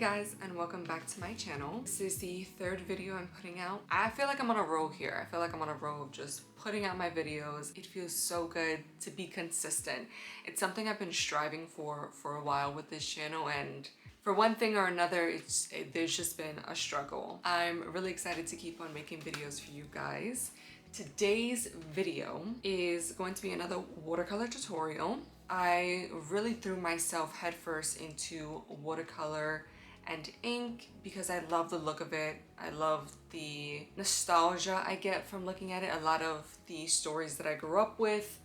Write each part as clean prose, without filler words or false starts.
guys, and welcome back to my channel. This is the third video I'm putting out. I feel like I'm on a roll here. I feel like I'm on a roll of just putting out my videos. It feels so good to be consistent. It's something I've been striving for a while with this channel, and for one thing or another, there's just been a struggle. I'm really excited to keep on making videos for you guys. Today's video is going to be another watercolor tutorial. I really threw myself headfirst into watercolor and ink because I love the look of it. I love the nostalgia I get from looking at it. A lot of the stories that I grew up with,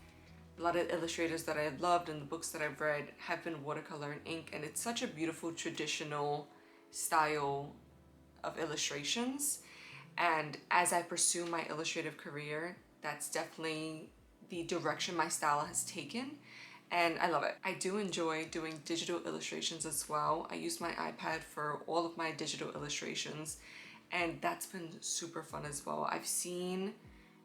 a lot of illustrators that I loved and the books that I've read have been watercolor and ink, and it's such a beautiful traditional style of illustrations. And as I pursue my illustrative career, that's definitely the direction my style has taken, and I love it. I do enjoy doing digital illustrations as well. I use my iPad for all of my digital illustrations, and that's been super fun as well. I've seen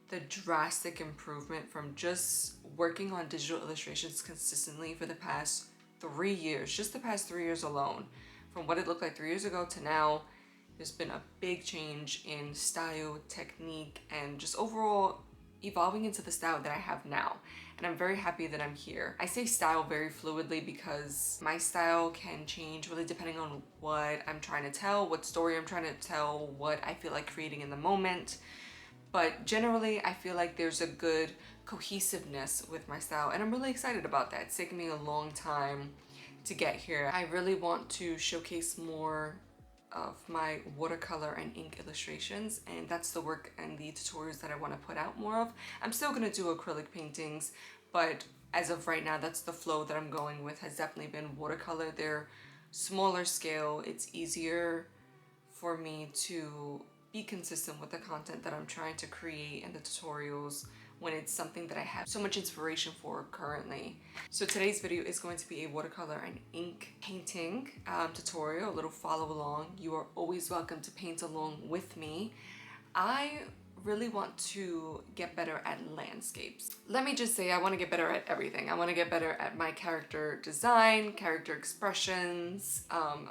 the drastic improvement from just working on digital illustrations consistently for the past 3 years, just the past 3 years alone. From what it looked like 3 years ago to now, there's been a big change in style, technique, and just overall evolving into the style that I have now. And I'm very happy that I'm here. I say style very fluidly because my style can change really depending on what I'm trying to tell, what story I'm trying to tell, what I feel like creating in the moment. But generally, I feel like there's a good cohesiveness with my style, and I'm really excited about that. It's taken me a long time to get here. I really want to showcase more of my watercolor and ink illustrations, and that's the work and the tutorials that I want to put out more of. I'm still going to do acrylic paintings, but as of right now, that's the flow that I'm going with, has definitely been watercolor. They're smaller scale. It's easier for me to be consistent with the content that I'm trying to create and the tutorials when it's something that I have so much inspiration for currently. So today's video is going to be a watercolor and ink painting tutorial, a little follow along. You are always welcome to paint along with me. I really want to get better at landscapes. Let me just say, I want to get better at everything. I want to get better at my character design, character expressions,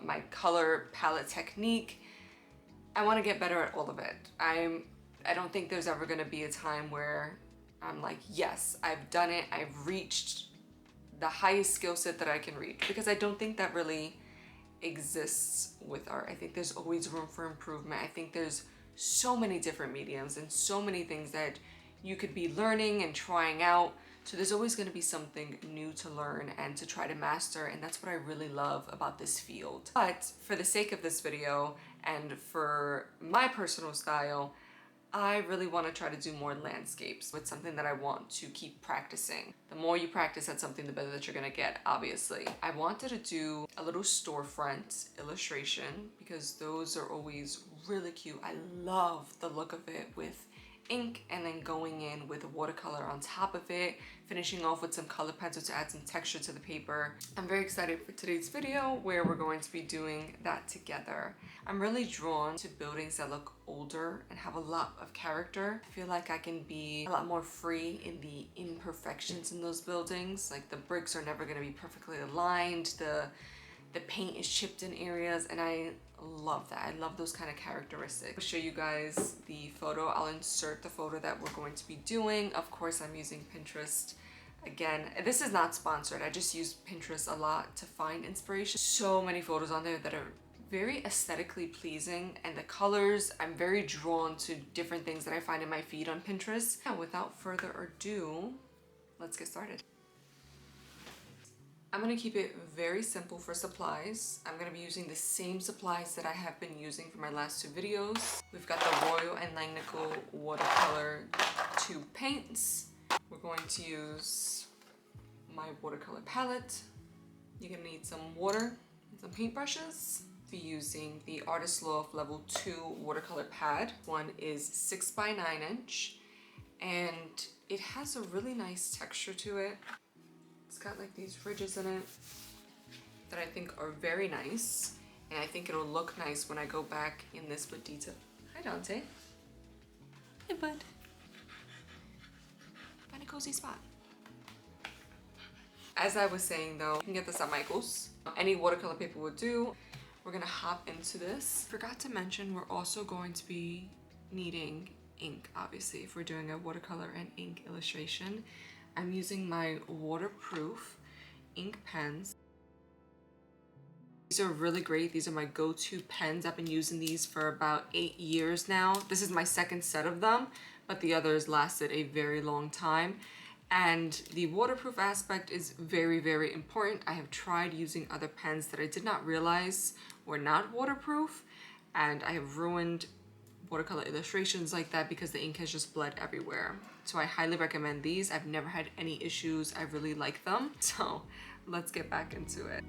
my color palette technique. I want to get better at all of it. I don't think there's ever going to be a time where I'm like, yes, I've done it. I've reached the highest skill set that I can reach, because I don't think that really exists with art. I think there's always room for improvement. I think there's so many different mediums and so many things that you could be learning and trying out. So there's always going to be something new to learn and to try to master, and that's what I really love about this field. But for the sake of this video and for my personal style, I really want to try to do more landscapes. It's something that I want to keep practicing. The more you practice at something, the better that you're gonna get, obviously. I wanted to do a little storefront illustration because those are always really cute. I love the look of it with ink and then going in with watercolor on top of it, finishing off with some color pencil to add some texture to the paper. I'm very excited for today's video where we're going to be doing that together. I'm really drawn to buildings that look older and have a lot of character. I feel like I can be a lot more free in the imperfections in those buildings. Like the bricks are never going to be perfectly aligned. The paint is chipped in areas, and I love that. I love those kind of characteristics. I'll show you guys the photo. I'll insert the photo that we're going to be doing. Of course, I'm using Pinterest. Again, this is not sponsored. I just use Pinterest a lot to find inspiration. So many photos on there that are very aesthetically pleasing, and the colors, I'm very drawn to different things that I find in my feed on Pinterest. And without further ado, let's get started. I'm going to keep it very simple for supplies. I'm going to be using the same supplies that I have been using for my last two videos. We've got the Royal and Langnickel watercolor tube paints. We're going to use my watercolor palette. You're going to need some water and some paintbrushes. Be using the Artist Loft Level 2 watercolor pad. One is 6 by 9 inch, and it has a really nice texture to it. It's got like these ridges in it that I think are very nice, and I think it'll look nice when I go back in this with detail. Hi Dante. Hey bud. Find a cozy spot. As I was saying though, you can get this at Michael's. Any watercolor paper will do. we're gonna hop into this. Forgot to mention, we're also going to be needing ink, obviously, if we're doing a watercolor and ink illustration. I'm using my waterproof ink pens. These are really great. These are my go-to pens. I've been using these for about 8 years now. This is my second set of them, but the others lasted a very long time. And the waterproof aspect is very, very important. I have tried using other pens that I did not realize were not waterproof, and I have ruined watercolor illustrations like that because the ink has just bled everywhere. So I highly recommend these. I've never had any issues. I really like them. So let's get back into it.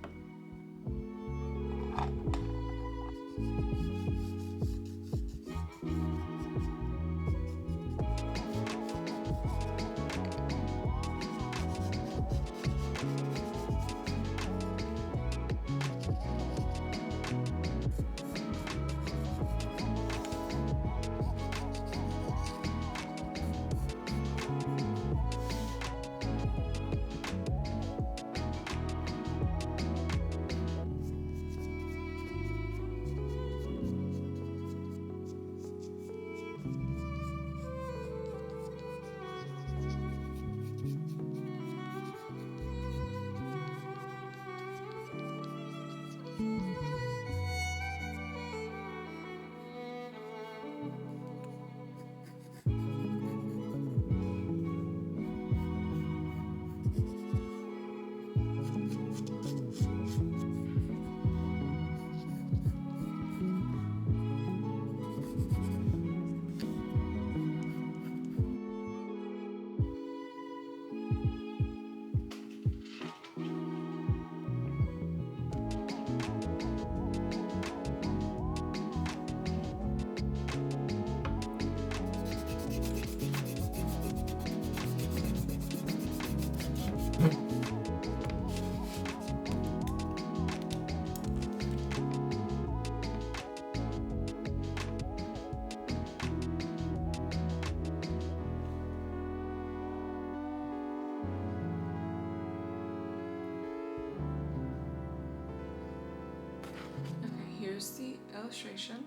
Here's the illustration,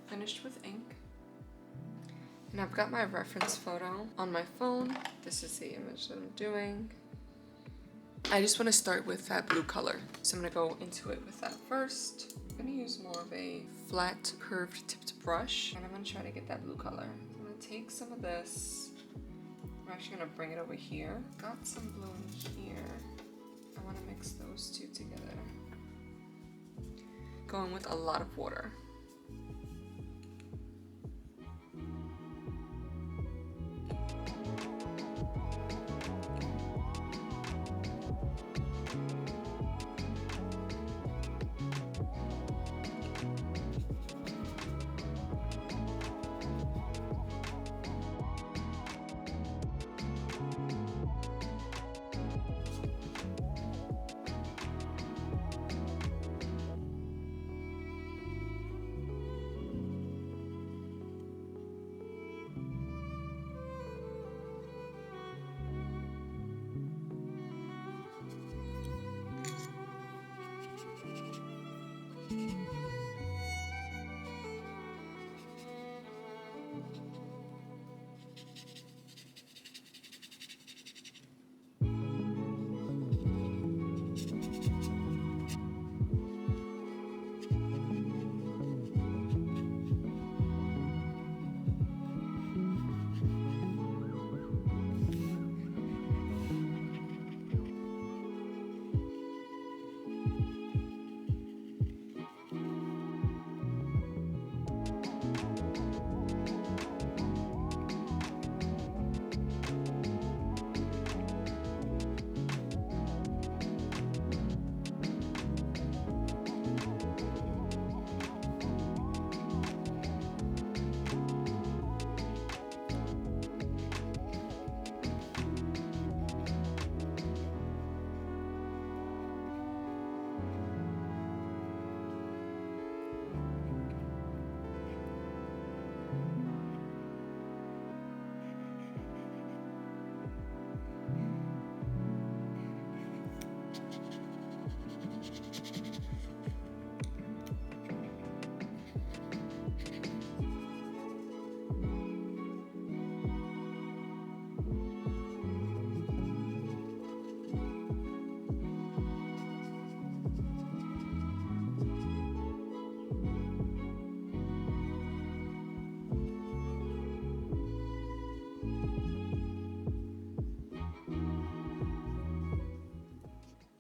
finished with ink. And I've got my reference photo on my phone. This is the image that I'm doing. I just want to start with that blue color. So I'm gonna go into it with that first. I'm gonna use more of a flat, curved tipped brush, and I'm gonna try to get that blue color. I'm gonna take some of this. I'm actually gonna bring it over here. Got some blue in here. I wanna mix those two together. Going with a lot of water.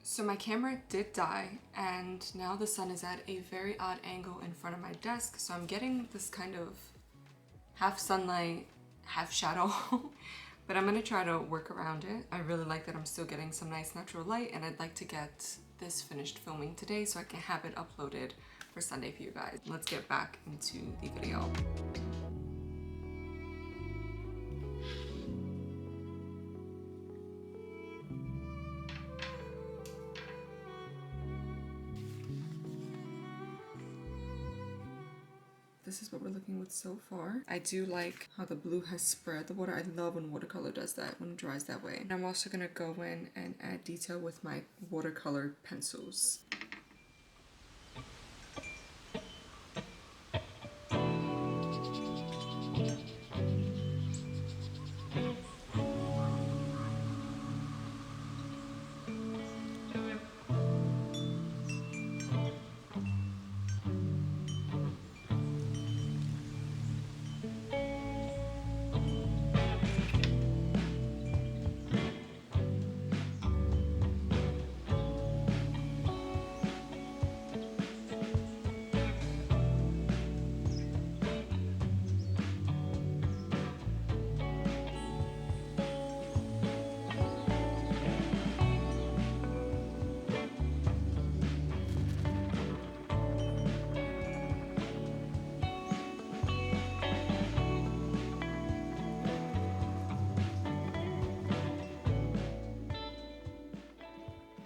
So my camera did die, and now the sun is at a very odd angle in front of my desk, so I'm getting this kind of half sunlight, half shadow. But I'm gonna try to work around it. I really like that I'm still getting some nice natural light, and I'd like to get this finished filming today so I can have it uploaded for Sunday for you guys. Let's get back into the video. This is what we're looking with so far. I do like how the blue has spread the water. I love when watercolor does that, when it dries that way. And I'm also gonna go in and add detail with my watercolor pencils.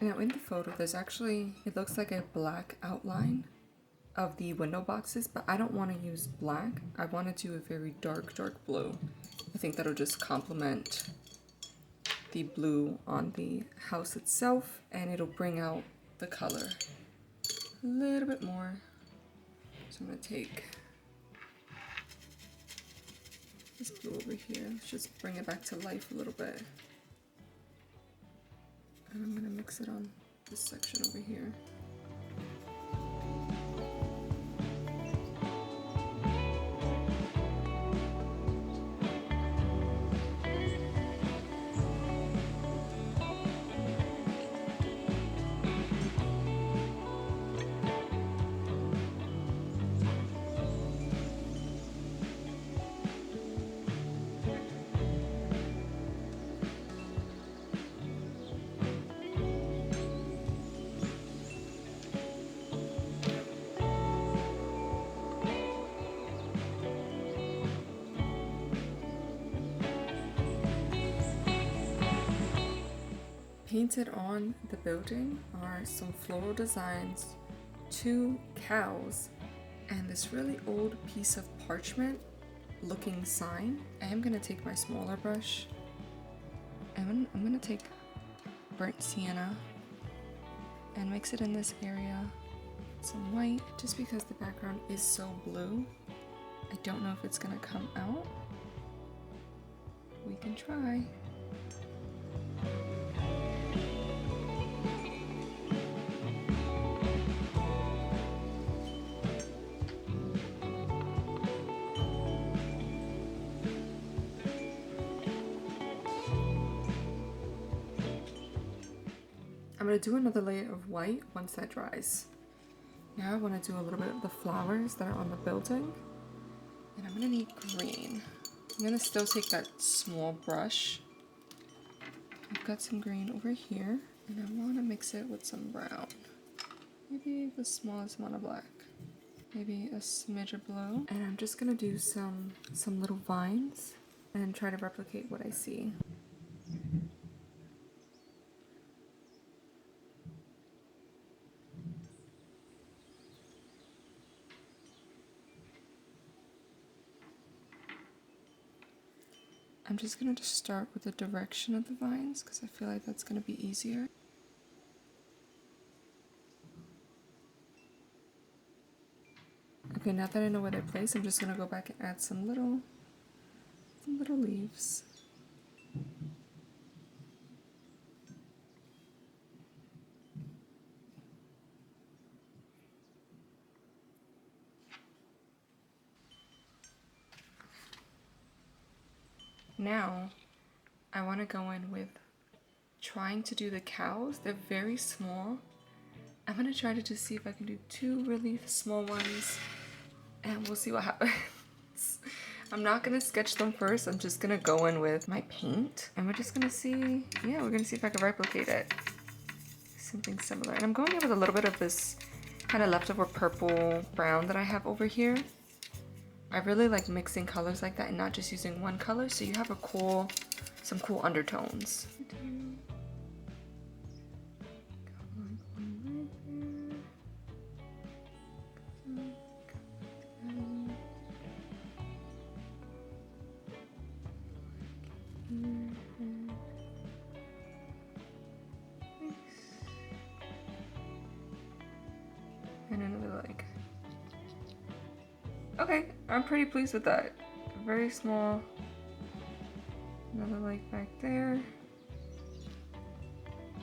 Now in the photo, there's actually, it looks like a black outline of the window boxes, but I don't want to use black. I want to do a very dark blue. I think that'll just complement the blue on the house itself, and it'll bring out the color a little bit more. So I'm going to take this blue over here. Let's just bring it back to life a little bit. And I'm gonna mix it on this section over here. Painted on the building are some floral designs, 2 cows, and this really old piece of parchment looking sign. I am gonna take my smaller brush and I'm gonna take burnt sienna and mix it in this area. Some white, just because the background is so blue. I don't know if it's gonna come out. We can try. I'm going to do another layer of white once that dries. Now I want to do a little bit of the flowers that are on the building. And I'm going to need green. I'm going to still take that small brush. I've got some green over here. And I want to mix it with some brown. Maybe the smallest amount of black. Maybe a smidge of blue. And I'm just going to do some little vines and try to replicate what I see. I'm just going to start with the direction of the vines because I feel like that's going to be easier. Okay, now that I know where they're placed, I'm just going to go back and add some little leaves. Now, I want to go in with trying to do the cows. They're very small. I'm gonna try to just see if I can do 2 really small ones, and we'll see what happens. I'm not gonna sketch them first. I'm just gonna go in with my paint, and we're just gonna see, yeah, we're gonna see if I can replicate it. Something similar. And I'm going in with a little bit of this kind of leftover purple brown that I have over here. I really like mixing colors like that and not just using one color, so you have some cool undertones. And another leg. Okay, I'm pretty pleased with that. Very small. Another leg back there.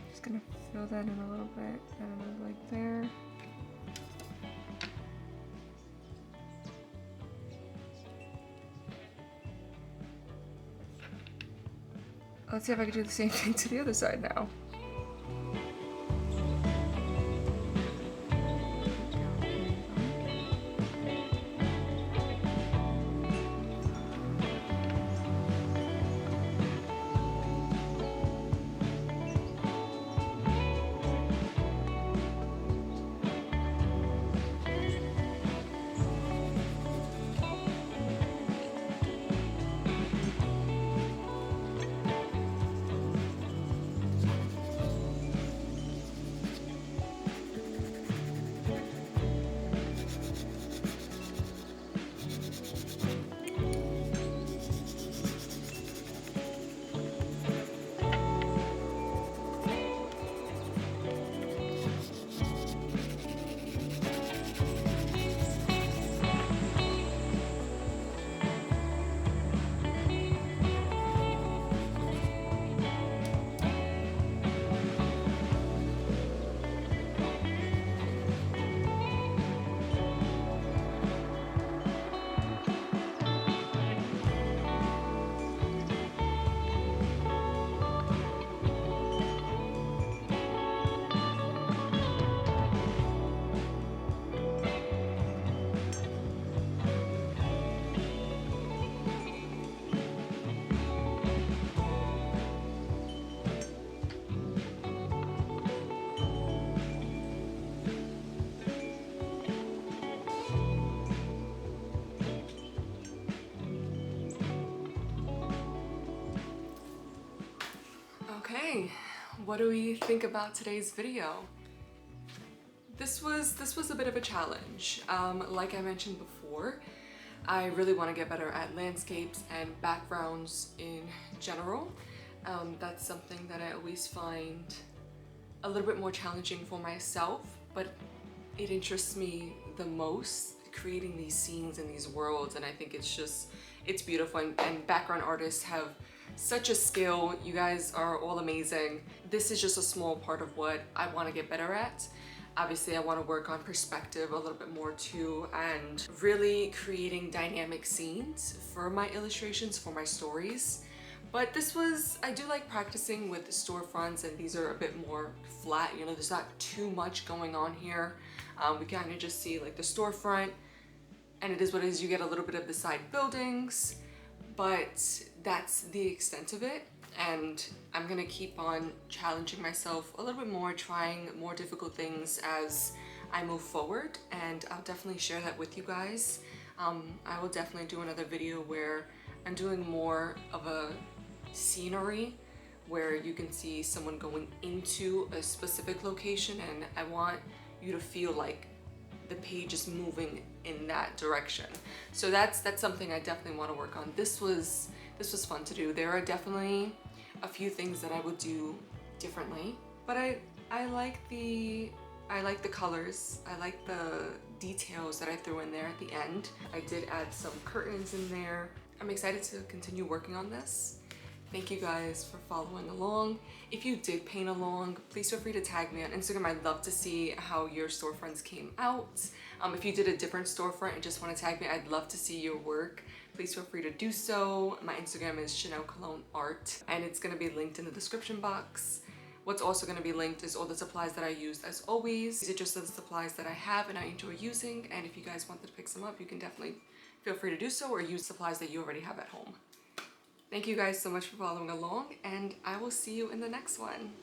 Just gonna fill that in a little bit. Add another leg there. Let's see if I can do the same thing to the other side now. Okay, what do we think about today's video? This was a bit of a challenge. Like I mentioned before, I really want to get better at landscapes and backgrounds in general. That's something that I always find a little bit more challenging for myself, but it interests me the most, creating these scenes and these worlds, and I think it's beautiful, and background artists have such a skill. You guys are all amazing. This is just a small part of what I want to get better at. Obviously, I want to work on perspective a little bit more too, and really creating dynamic scenes for my illustrations, for my stories. But I do like practicing with storefronts, and these are a bit more flat, you know, there's not too much going on here. We kind of just see like the storefront, and it is what it is. You get a little bit of the side buildings, but that's the extent of it. And I'm gonna keep on challenging myself a little bit more, trying more difficult things as I move forward, and I'll definitely share that with you guys. I will definitely do another video where I'm doing more of a scenery, where you can see someone going into a specific location, and I want you to feel like the page is moving in that direction. So that's something I definitely want to work on. This was fun to do. There are definitely a few things that I would do differently, but I like the colors. I like the details that I threw in there at the end. I did add some curtains in there. I'm excited to continue working on this. Thank you guys for following along. If you did paint along, please feel free to tag me on Instagram. I'd love to see how your storefronts came out. If you did a different storefront and just want to tag me, I'd love to see your work. Please feel free to do so. My Instagram is Chanel Cologne Art, and it's gonna be linked in the description box. What's also going to be linked is all the supplies that I used as always. These are just the supplies that I have and I enjoy using, and if you guys wanted to pick some up, you can definitely feel free to do so or use supplies that you already have at home. Thank you guys so much for following along, and I will see you in the next one.